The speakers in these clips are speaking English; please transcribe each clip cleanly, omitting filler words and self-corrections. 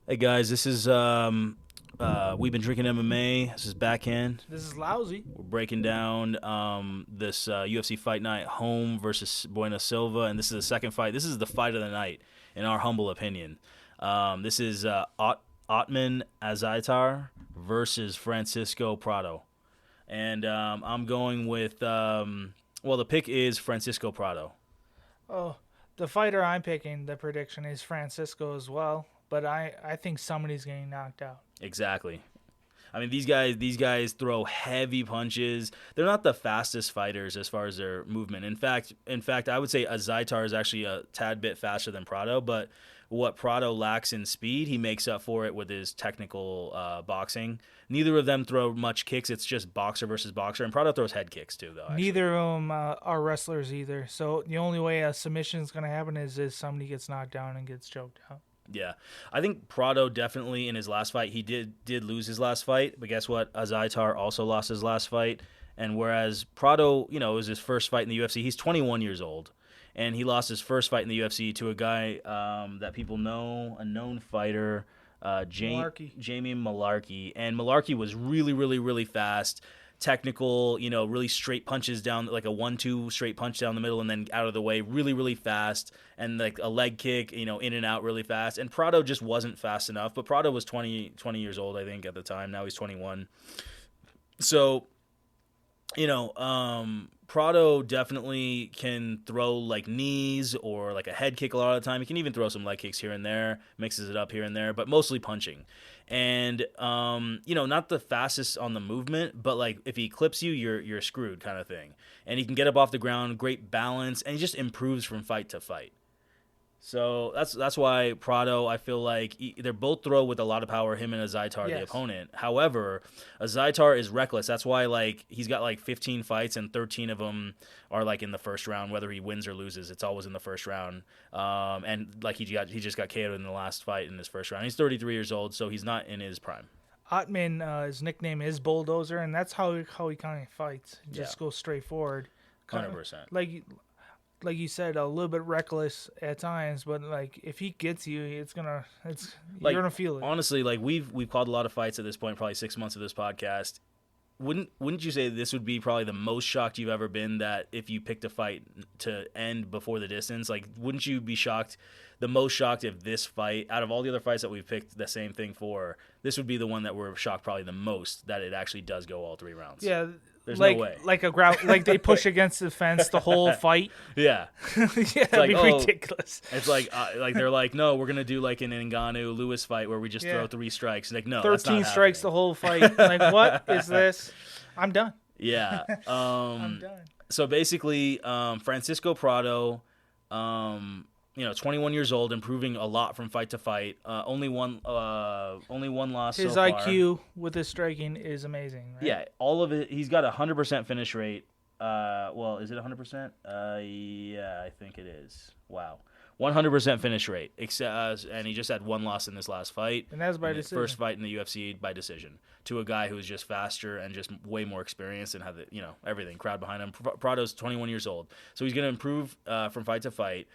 Hey guys, this is we've been drinking MMA. This is Backhand. This is lousy. We're breaking down this UFC Fight Night Home versus Buena Silva, and this is the second fight. This is the fight of the night, in our humble opinion. This is Ottman Azaitar versus Francisco Prado, and I'm going with the pick is Francisco Prado. Oh, the fighter I'm picking, the prediction is Francisco as well. But I think somebody's getting knocked out. Exactly. I mean, these guys throw heavy punches. They're not the fastest fighters as far as their movement. In fact, I would say Azaitar is actually a tad bit faster than Prado, but what Prado lacks in speed, he makes up for it with his technical boxing. Neither of them throw much kicks. It's just boxer versus boxer, and Prado throws head kicks too, though. Actually. Neither of them are wrestlers either. So the only way a submission is going to happen is if somebody gets knocked down and gets choked out. Yeah, I think Prado definitely in his last fight, he did lose his last fight, but guess what? Azaitar also lost his last fight, and whereas Prado, it was his first fight in the UFC. He's 21 years old, and he lost his first fight in the UFC to a guy that people know, a known fighter, Jamie Malarkey, and Malarkey was really, really, really fast. Technical, really straight punches down, like a 1-2 straight punch down the middle and then out of the way, really, really fast, and like a leg kick, in and out really fast. And Prado just wasn't fast enough, but Prado was 20 years old, I think, at the time. Now he's 21. So, Prado definitely can throw like knees or like a head kick a lot of the time. He can even throw some leg kicks here and there, mixes it up here and there, but mostly punching. And not the fastest on the movement, but like if he clips you, you're screwed kind of thing. And he can get up off the ground, great balance, and he just improves from fight to fight. So that's why Prado, I feel like they're both throw with a lot of power, him and Azaitar, Yes. the opponent. However, Azaitar is reckless. That's why like he's got like 15 fights and 13 of them are like in the first round. Whether he wins or loses, it's always in the first round. And like he just got KO'd in the last fight in his first round. He's 33 years old, so he's not in his prime. Ottman, his nickname is Bulldozer, and that's how he kind of fights. Just Yeah. goes straight forward. 100%. Like you said, a little bit reckless at times, but like if he gets you, you're gonna feel it. Honestly, like we've called a lot of fights at this point, probably 6 months of this podcast. Wouldn't you say this would be probably the most shocked you've ever been that if you picked a fight to end before the distance? Like, wouldn't you be the most shocked if this fight, out of all the other fights that we've picked the same thing for, this would be the one that we're shocked probably the most that it actually does go all 3 rounds? Yeah, There's like no way. like they push against the fence the whole fight. Yeah. Yeah, that'd be ridiculous. It's like they're like, no, we're gonna do like an Ngannou Lewis fight where we just throw 3 strikes. Like, no, 13 that's not strikes happening. the whole fight. Like, what is this? I'm done. Yeah. I'm done. So basically, Francisco Prado, 21 years old, improving a lot from fight to fight. Only one loss His so far. IQ with his striking is amazing. Right? Yeah, all of it. He's got 100% finish rate. Well, is it 100%? Yeah, I think it is. Wow. 100% finish rate, and he just had 1 loss in this last fight. And that was by His decision. first fight in the UFC by decision to a guy who was just faster and just way more experienced and had everything, crowd behind him. Prado's 21 years old, so he's going to improve from fight to fight.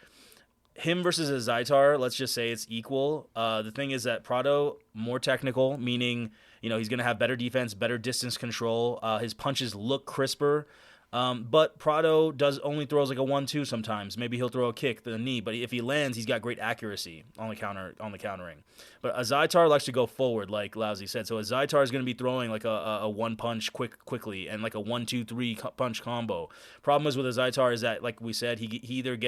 Him versus Azaitar, let's just say it's equal. The thing is that Prado, more technical, meaning he's going to have better defense, better distance control. His punches look crisper. But Prado only throws like a 1-2 sometimes. Maybe he'll throw a kick, the knee, but if he lands, he's got great accuracy on the countering. But Azaitar likes to go forward, like Lousy said. So Azaitar is going to be throwing like a 1 punch quickly and like a 1-2-3 punch combo. Problem is with Azaitar is that, like we said, he either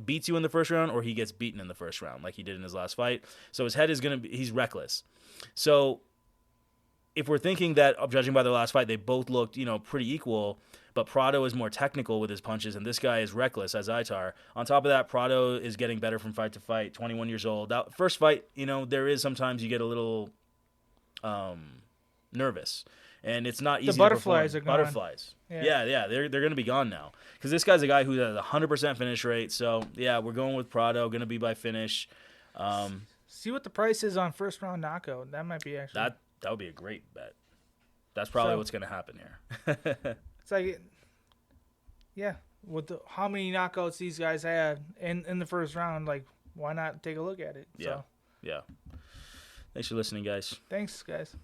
beats you in the first round or he gets beaten in the first round, like he did in his last fight. So his head is he's reckless. So if we're thinking that, judging by their last fight, they both looked, pretty equal, but Prado is more technical with his punches, and this guy is reckless, Azaitar. On top of that, Prado is getting better from fight to fight, 21 years old. That first fight, there is sometimes you get a little nervous, and it's not easy The butterflies to are perform. gone. Butterflies. Yeah. Yeah, they're going to be gone now. Because this guy's a guy who has a 100% finish rate, so, yeah, we're going with Prado, going to be by finish. See what the price is on first round knockout. That might be actually. That would be a great bet. That's probably what's going to happen here. It's like, yeah, with how many knockouts these guys had in the first round, like, why not take a look at it? Yeah. So. Yeah. Thanks for listening, guys. Thanks, guys.